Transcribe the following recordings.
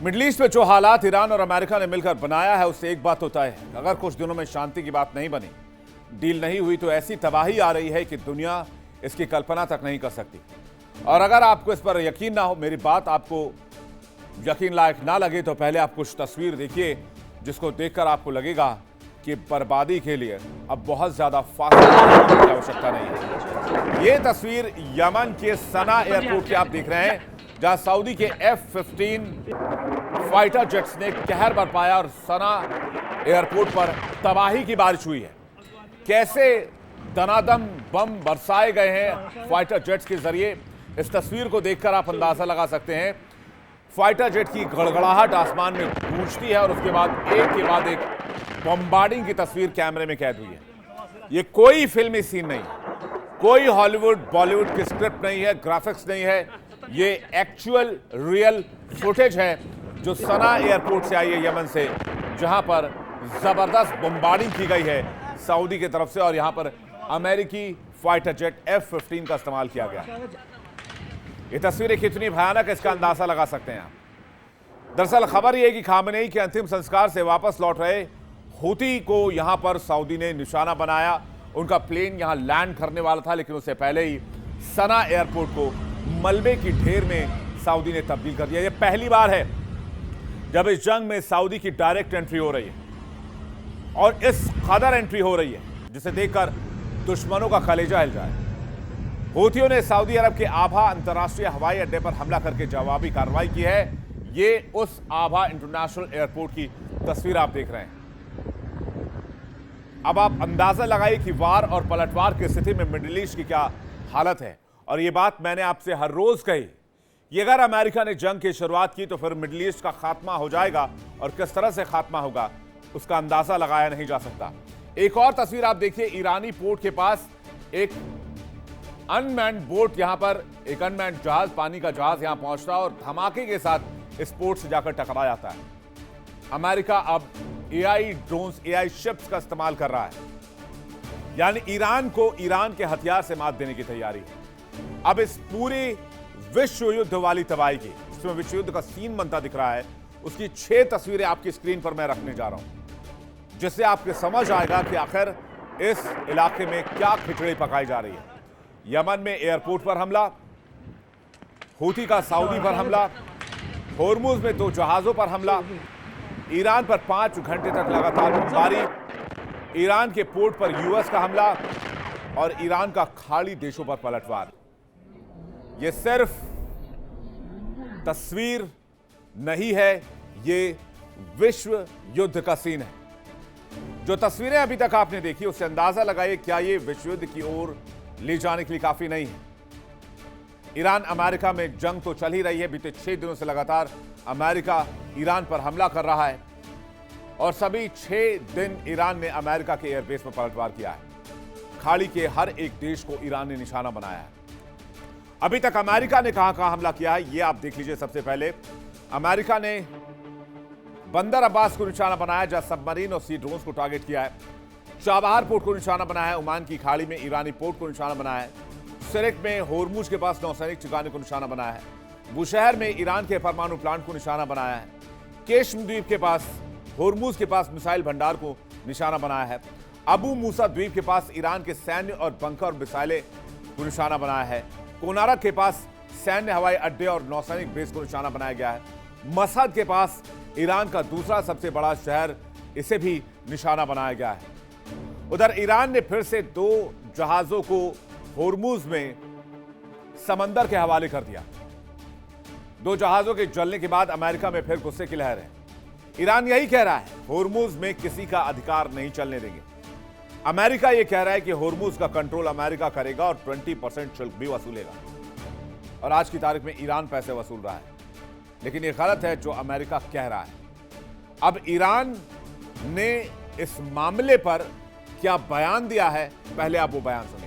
Middle east में जो हालात ईरान और अमेरिका ने मिलकर बनाया है उससे एक बात तो तय है, अगर कुछ दिनों में शांति की बात नहीं बनी, डील नहीं हुई तो ऐसी तबाही आ रही है कि दुनिया इसकी कल्पना तक नहीं कर सकती। और अगर आपको इस पर यकीन ना हो, मेरी बात आपको यकीन लायक ना लगे, तो पहले आप कुछ तस्वीर देखिए जिसको देखकर आपको लगेगा कि बर्बादी के लिए अब बहुत ज्यादा फासला करने की आवश्यकता नहीं है। ये तस्वीर यमन के सना एयरपोर्ट की आप देख रहे हैं, जहां सऊदी के F-15 फाइटर जेट्स ने कहर बरपाया और सना एयरपोर्ट पर तबाही की बारिश हुई है। कैसे दनादम बम बरसाए गए हैं फाइटर जेट्स के जरिए, इस तस्वीर को देखकर आप अंदाजा लगा सकते हैं। फाइटर जेट की गड़गड़ाहट आसमान में गूंजती है और उसके बाद एक बम्बार्डिंग की तस्वीर कैमरे में कैद हुई है। ये कोई फिल्मी सीन नहीं है, कोई हॉलीवुड बॉलीवुड की स्क्रिप्ट नहीं है, ग्राफिक्स नहीं है, ये एक्चुअल रियल फुटेज है जो सना एयरपोर्ट से आई है यमन से, जहां पर जबरदस्त बम्बार्डिंग की गई है सऊदी की तरफ से और यहां पर अमेरिकी फाइटर जेट F-15 का इस्तेमाल किया गया। ये तस्वीरें कितनी भयानक है इसका अंदाजा लगा सकते हैं आप। दरअसल खबर यह है कि खामेनेई के अंतिम संस्कार से वापस लौट रहे हूती को यहां पर सऊदी ने निशाना बनाया। उनका प्लेन यहां लैंड करने वाला था, लेकिन उससे पहले ही सना एयरपोर्ट को मलबे की ढेर में सऊदी ने तब्दील कर दिया। यह पहली बार है जब इस जंग में सऊदी की डायरेक्ट एंट्री हो रही है और इस कदर एंट्री हो रही है जिसे देखकर दुश्मनों का कलेजा हिल जाए। हूथियों ने सऊदी अरब के आभा अंतर्राष्ट्रीय हवाई अड्डे पर हमला करके जवाबी कार्रवाई की है। ये उस आभा इंटरनेशनल एयरपोर्ट की तस्वीर आप देख रहे हैं। अब आप अंदाजा लगाइए कि वार और पलटवार की स्थिति में मिडिल ईस्ट की क्या हालत है। और ये बात मैंने आपसे हर रोज कही, ये अगर अमेरिका ने जंग की शुरुआत की तो फिर मिडिल ईस्ट का खात्मा हो जाएगा, और किस तरह से खात्मा होगा उसका अंदाजा लगाया नहीं जा सकता। एक और तस्वीर आप देखिए, ईरानी पोर्ट के पास एक अनमैन्ड बोट, यहां पर एक अनमैन्ड जहाज, पानी का जहाज यहां पहुंचता है और धमाके के साथ इस पोर्ट से जाकर टकरा जाता है। अमेरिका अब AI ड्रोन्स, AI शिप्स का इस्तेमाल कर रहा है, यानी ईरान को ईरान के हथियार से मात देने की तैयारी है। अब इस पूरी विश्व युद्ध वाली तबाही की, जिसमें विश्व युद्ध का सीन बनता दिख रहा है, उसकी 6 तस्वीरें आपकी स्क्रीन पर मैं रखने जा रहा हूं, जिससे आपको समझ आएगा कि आखिर इस इलाके में क्या खिचड़ी पकाई जा रही है। यमन में एयरपोर्ट पर हमला, हूती का सऊदी पर हमला, होर्मुज में 2 जहाजों पर हमला, ईरान पर 5 घंटे तक लगातार बमबारी, ईरान के पोर्ट पर US का हमला और ईरान का खाड़ी देशों पर पलटवार। यह सिर्फ तस्वीर नहीं है, ये विश्व युद्ध का सीन है। जो तस्वीरें अभी तक आपने देखी उससे अंदाजा लगाइए क्या ये विश्व युद्ध की ओर ले जाने के लिए काफी नहीं है। ईरान अमेरिका में जंग तो चल ही रही है, बीते 6 दिनों से लगातार अमेरिका ईरान पर हमला कर रहा है और सभी 6 दिन ईरान ने अमेरिका के एयरबेस पर पलटवार किया है। खाड़ी के हर एक देश को ईरान ने निशाना बनाया है। अभी तक अमेरिका ने कहां हमला किया है ये आप देख लीजिए। सबसे पहले अमेरिका ने बंदर अब्बास को निशाना बनाया, जहां सबमरीन और सी ड्रोन्स को टारगेट किया है। चाबहार पोर्ट को निशाना बनाया है, ओमान की खाड़ी में ईरानी पोर्ट को निशाना बनाया है। सिरिक में होर्मुज के पास नौसैनिक ठिकाने को निशाना बनाया है। बुशहर में ईरान के परमाणु प्लांट को निशाना बनाया है। केशम द्वीप के पास, होर्मुज के पास मिसाइल भंडार को निशाना बनाया है। अबू मूसा द्वीप के पास ईरान के सैन्य और बंकर और मिसाइलें को निशाना बनाया है। कोनारक के पास सैन्य हवाई अड्डे और नौसैनिक बेस को निशाना बनाया गया है। मसहद के पास ईरान का दूसरा सबसे बड़ा शहर, इसे भी निशाना बनाया गया है। उधर ईरान ने फिर से 2 जहाजों को होर्मुज में समंदर के हवाले कर दिया। 2 जहाजों के जलने के बाद अमेरिका में फिर गुस्से की लहर है। ईरान यही कह रहा है, होर्मुज में किसी का अधिकार नहीं चलने देंगे। अमेरिका यह कह रहा है कि होर्मुज का कंट्रोल अमेरिका करेगा और 20% शुल्क भी वसूलेगा। और आज की तारीख में ईरान पैसे वसूल रहा है, लेकिन यह गलत है जो अमेरिका कह रहा है। अब ईरान ने इस मामले पर क्या बयान दिया है, पहले आप वो बयान सुनिए।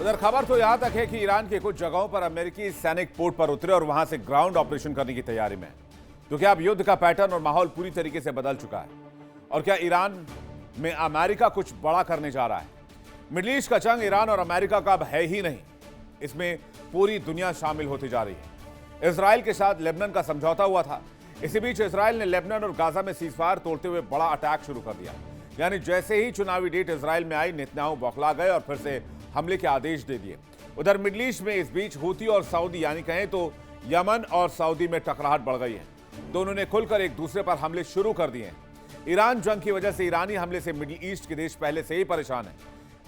उधर खबर तो यहां तक है कि ईरान के कुछ जगहों पर अमेरिकी सैनिक पोर्ट पर उतरे और वहां से ग्राउंड ऑपरेशन करने की तैयारी में है। तो क्या अब युद्ध का पैटर्न और माहौल पूरी तरीके से बदल चुका है और क्या ईरान में अमेरिका कुछ बड़ा करने जा रहा है? मिडिल ईस्ट का जंग ईरान और अमेरिका का अब है ही नहीं, इसमें पूरी दुनिया शामिल होती जा रही है। इसराइल के साथ लेबनान का समझौता हुआ था। इसी बीच इसराइल ने लेबनान और गाजा में सीजफायर तोड़ते हुए बड़ा अटैक शुरू कर दिया। यानी जैसे ही चुनावी डेट इसराइल में आई, नेतन्याहू बौखला गए और फिर से हमले के आदेश दे दिए। उधर मिडिल ईस्ट में इस बीच हूती और सऊदी, यानी कहें तो यमन और सऊदी में टकराहट बढ़ गई है। दोनों ने खुलकर एक दूसरे पर हमले शुरू कर दिए हैं। ईरान जंग की वजह से ईरानी हमले से मिडिल ईस्ट के देश पहले से ही परेशान है।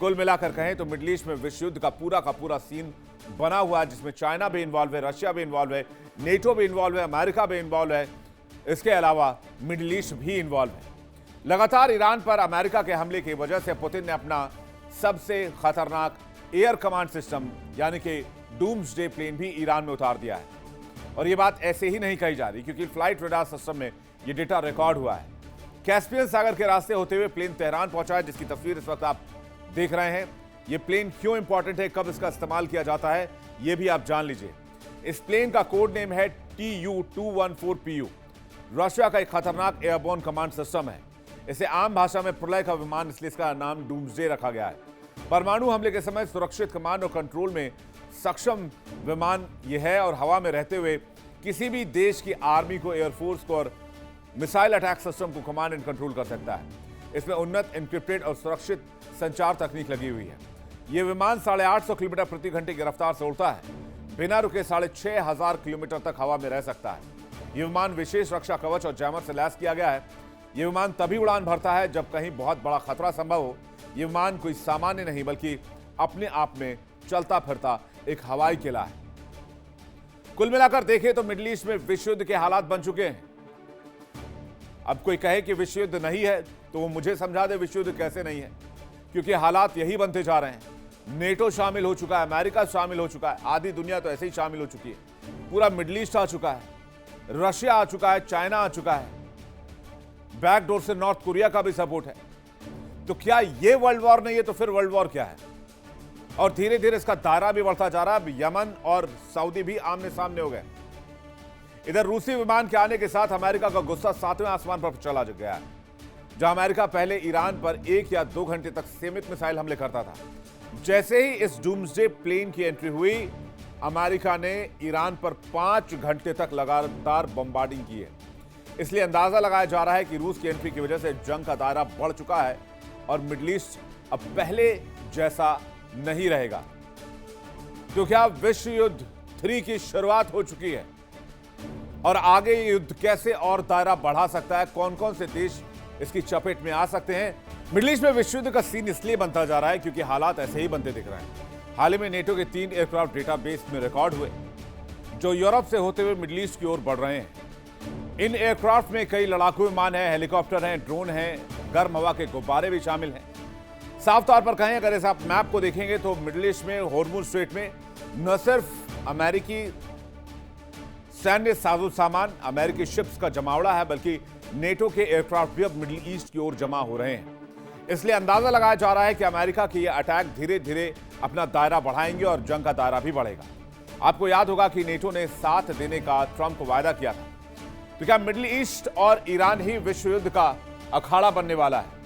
कुल मिलाकर कहें तो मिडिल ईस्ट में विश्व युद्ध का पूरा सीन बना हुआ है, जिसमें चाइना भी इन्वॉल्व है, रशिया भी इन्वॉल्व है, नेटो भी इन्वॉल्व है, अमेरिका भी इन्वॉल्व है। इसके अलावा मिडिल ईस्ट भी इन्वॉल्व है। लगातार ईरान पर अमेरिका के हमले की वजह से पुतिन ने अपना सबसे खतरनाक एयर कमांड सिस्टम यानी कि डूम्सडे प्लेन भी ईरान में उतार दिया है। और यह बात ऐसे ही नहीं कही जा रही, क्योंकि फ्लाइट रडार सिस्टम में यह डेटा रिकॉर्ड हुआ है। कैस्पियन सागर के रास्ते होते हुए प्लेन तेहरान पहुंचा है, जिसकी तस्वीर इस वक्त आप देख रहे हैं। यह प्लेन क्यों इंपॉर्टेंट है, कब इसका इस्तेमाल किया जाता है, यह भी आप जान लीजिए। इस प्लेन का कोड नेम है TU-214PU। रशिया का एक खतरनाक एयरबोर्न कमांड सिस्टम है। इसे आम भाषा में प्रलय का विमान, इसलिए इसका नाम डूम्सडे रखा गया है। परमाणु हमले के समय सुरक्षित कमांड और कंट्रोल में सक्षम विमान यह है और हवा में रहते हुए किसी भी देश की आर्मी को, एयरफोर्स को और मिसाइल अटैक सिस्टम को कमांड एंड कंट्रोल कर सकता है। इसमें उन्नत एन्क्रिप्टेड और सुरक्षित संचार तकनीक लगी हुई है। यह विमान 850 किलोमीटर प्रति घंटे की रफ्तार से उड़ता है। बिना रुके 6500 किलोमीटर तक हवा में रह सकता है। यह विमान विशेष रक्षा कवच और जैमर से लैस किया गया है। यह विमान तभी उड़ान भरता है जब कहीं बहुत बड़ा खतरा संभव हो। यह विमान कोई सामान्य नहीं, बल्कि अपने आप में चलता फिरता एक हवाई किला है। कुल मिलाकर देखें तो मिडिल ईस्ट में विश्व युद्ध के हालात बन चुके हैं। अब कोई कहे कि विश्व युद्ध नहीं है तो वो मुझे समझा दे विश्व युद्ध कैसे नहीं है, क्योंकि हालात यही बनते जा रहे हैं। नेटो शामिल हो चुका है, अमेरिका शामिल हो चुका है, आधी दुनिया तो ऐसे ही शामिल हो चुकी है। पूरा मिडिल ईस्ट आ चुका है, रशिया आ चुका है, चाइना आ चुका है, बैकडोर से नॉर्थ कोरिया का भी सपोर्ट है। तो क्या ये वर्ल्ड वॉर नहीं है तो फिर वर्ल्ड वॉर क्या है? और धीरे धीरे इसका दायरा भी बढ़ता जा रहा है। अब यमन और सऊदी भी आमने सामने हो गए। इधर रूसी विमान के आने के साथ अमेरिका का गुस्सा 7वें आसमान पर चला गया है। जहां अमेरिका पहले ईरान पर 1 या 2 घंटे तक सीमित मिसाइल हमले करता था, जैसे ही इस डूम्सडे प्लेन की एंट्री हुई, अमेरिका ने ईरान पर 5 घंटे तक लगातार बमबार्डिंग की है। इसलिए अंदाजा लगाया जा रहा है कि रूस की एंट्री की वजह से जंग का दायरा बढ़ चुका है और मिडिल ईस्ट अब पहले जैसा नहीं रहेगा, क्योंकि अब विश्व युद्ध 3 की शुरुआत हो चुकी है। और आगे युद्ध कैसे और दायरा बढ़ा सकता है, कौन कौन से देश इसकी चपेट में आ सकते हैं। मिडिल ईस्ट में विश्व युद्ध का सीन इसलिए बनता जा रहा है क्योंकि हालात ऐसे ही बनते दिख रहे हैं। हाल ही में नेटो के 3 एयरक्राफ्ट डेटाबेस में रिकॉर्ड हुए, जो यूरोप से होते हुए मिडिल ईस्ट की ओर बढ़ रहे हैं। इन एयरक्राफ्ट में कई लड़ाकू विमान हैं, हेलीकॉप्टर हैं, ड्रोन हैं, गर्म हवा के गुब्बारे भी शामिल हैं। साफ तौर पर कहें, अगर इस आप मैप को देखेंगे तो मिडिल ईस्ट में हॉर्मुज स्ट्रेट में न सिर्फ अमेरिकी सैन्य साजो सामान, अमेरिकी शिप्स का जमावड़ा है, बल्कि नेटो के एयरक्राफ्ट भी अब मिडिल ईस्ट की ओर जमा हो रहे हैं। इसलिए अंदाजा लगाया जा रहा है कि अमेरिका के ये अटैक धीरे धीरे अपना दायरा बढ़ाएंगे और जंग का दायरा भी बढ़ेगा। आपको याद होगा कि नेटो ने साथ देने का ट्रंप को वायदा किया था। तो क्या मिडिल ईस्ट और ईरान ही विश्व युद्ध का अखाड़ा बनने वाला है?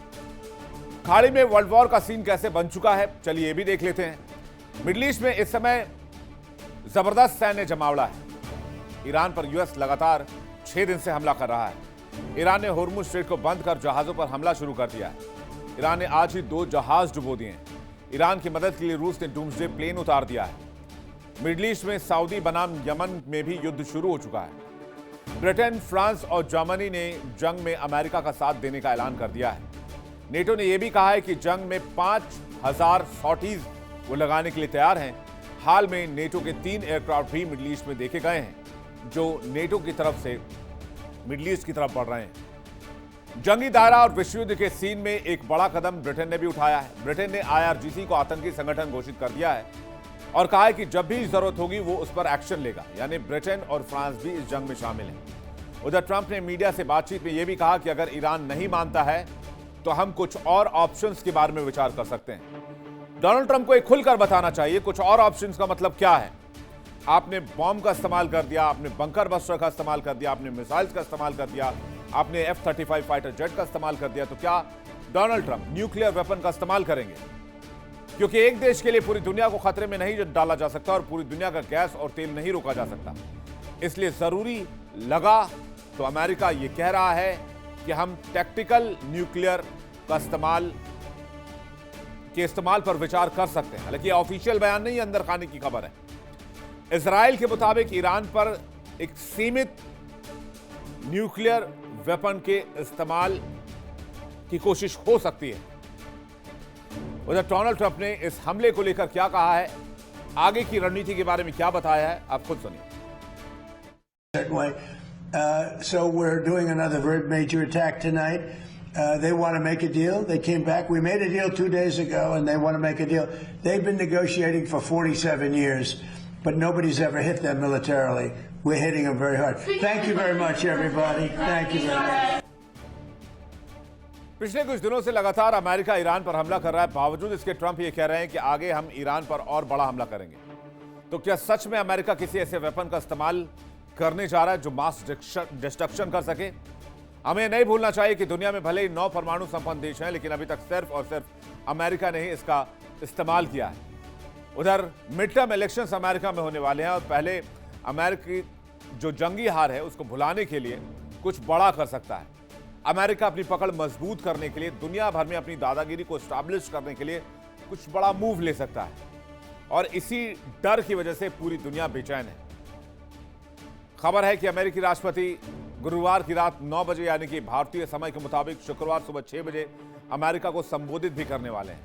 खाड़ी में वर्ल्ड वॉर का सीन कैसे बन चुका है, चलिए ये भी देख लेते हैं। मिडिल ईस्ट में इस समय जबरदस्त सैन्य जमावड़ा है। ईरान पर यूएस लगातार 6 दिन से हमला कर रहा है। ईरान ने हॉर्मुज स्ट्रेट को बंद कर जहाजों पर हमला शुरू कर दिया है। ईरान ने आज ही 2 जहाज डुबो दिए हैं। ईरान की मदद के लिए रूस ने डूम्सडे प्लेन उतार दिया है। मिडिल ईस्ट में सऊदी बनाम यमन में भी युद्ध शुरू हो चुका है। ब्रिटेन, फ्रांस और जर्मनी ने जंग में अमेरिका का साथ देने का ऐलान कर दिया है। नेटो ने यह भी कहा है कि जंग में 5000 सॉर्टीज वो लगाने के लिए तैयार हैं। हाल में नेटो के 3 एयरक्राफ्ट भी मिडिल ईस्ट में देखे गए हैं, जो नेटो की तरफ से मिडिल ईस्ट की तरफ बढ़ रहे हैं। जंगी दायरा और विश्व युद्ध के सीन में एक बड़ा कदम ब्रिटेन ने भी उठाया है। ब्रिटेन ने IRGC को आतंकी संगठन घोषित कर दिया है और कहा है कि जब भी जरूरत होगी वो उस पर एक्शन लेगा। यानी ब्रिटेन और फ्रांस भी इस जंग में शामिल हैं। उधर ट्रंप ने मीडिया से बातचीत में यह भी कहा कि अगर ईरान नहीं मानता है तो हम कुछ और ऑप्शंस के बारे में विचार कर सकते हैं। डोनाल्ड ट्रंप को एक खुलकर बताना चाहिए कुछ और ऑप्शंस का मतलब क्या है। आपने बॉम्ब का इस्तेमाल कर दिया, आपने बंकर बस्टर का इस्तेमाल कर दिया, आपने मिसाइल्स का इस्तेमाल कर दिया, आपने F-35 फाइटर जेट का इस्तेमाल कर दिया, तो क्या डोनाल्ड ट्रंप न्यूक्लियर वेपन का इस्तेमाल करेंगे? क्योंकि एक देश के लिए पूरी दुनिया को खतरे में नहीं डाला जा सकता और पूरी दुनिया का गैस और तेल नहीं रोका जा सकता। इसलिए जरूरी लगा तो अमेरिका ये कह रहा है कि हम टैक्टिकल न्यूक्लियर का इस्तेमाल पर विचार कर सकते हैं। हालांकि ऑफिशियल बयान नहीं, अंदर खाने की खबर है। इजराइल के मुताबिक ईरान पर एक सीमित न्यूक्लियर वेपन के इस्तेमाल की कोशिश हो सकती है। उधर डोनाल्ड ट्रंप ने इस हमले को लेकर क्या कहा है, आगे की रणनीति के बारे में क्या बताया है, आप खुद सुनिए। So we're doing another very major attack tonight. They want to make a deal. They came back. We made a deal 2 days ago, and they want to make a deal. They've been negotiating for 47 years, but nobody's ever hit them militarily. We're hitting them very hard. Thank you very much, everybody. Thank you very much. पिछले कुछ दिनों से लगातार America Iran पर हमला कर रहा है। बावजूद इसके ट्रंप ये कह रहे हैं कि आगे हम ईरान पर और बड़ा हमला करेंगे। तो क्या सच में अमेरिका किसी ऐसे वेपन का इस्तेमाल करने जा रहा है जो मास डिस्ट्रक्शन कर सके? हमें नहीं भूलना चाहिए कि दुनिया में भले ही 9 परमाणु संपन्न देश हैं, लेकिन अभी तक सिर्फ और सिर्फ अमेरिका ने ही इसका इस्तेमाल किया है। उधर मिड टर्म इलेक्शंस अमेरिका में होने वाले हैं और पहले अमेरिकी जो जंगी हार है उसको भुलाने के लिए कुछ बड़ा कर सकता है। अमेरिका अपनी पकड़ मजबूत करने के लिए, दुनिया भर में अपनी दादागिरी को एस्टैब्लिश करने के लिए कुछ बड़ा मूव ले सकता है और इसी डर की वजह से पूरी दुनिया बेचैन है। खबर है कि अमेरिकी राष्ट्रपति गुरुवार की रात 9 बजे यानी कि भारतीय समय के मुताबिक शुक्रवार सुबह 6 बजे अमेरिका को संबोधित भी करने वाले हैं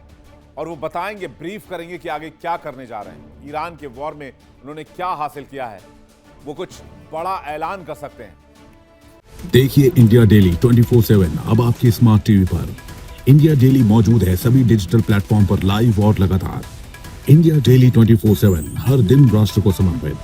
और वो बताएंगे, ब्रीफ करेंगे कि आगे क्या करने जा रहे हैं। ईरान के वॉर में उन्होंने क्या हासिल किया है, वो कुछ बड़ा ऐलान कर सकते हैं। देखिए इंडिया डेली 24/7 अब आपके स्मार्ट टीवी पर। इंडिया डेली मौजूद है सभी डिजिटल प्लेटफॉर्म पर लाइव और लगातार। इंडिया डेली 24/7 हर दिन राष्ट्र को समर्पित।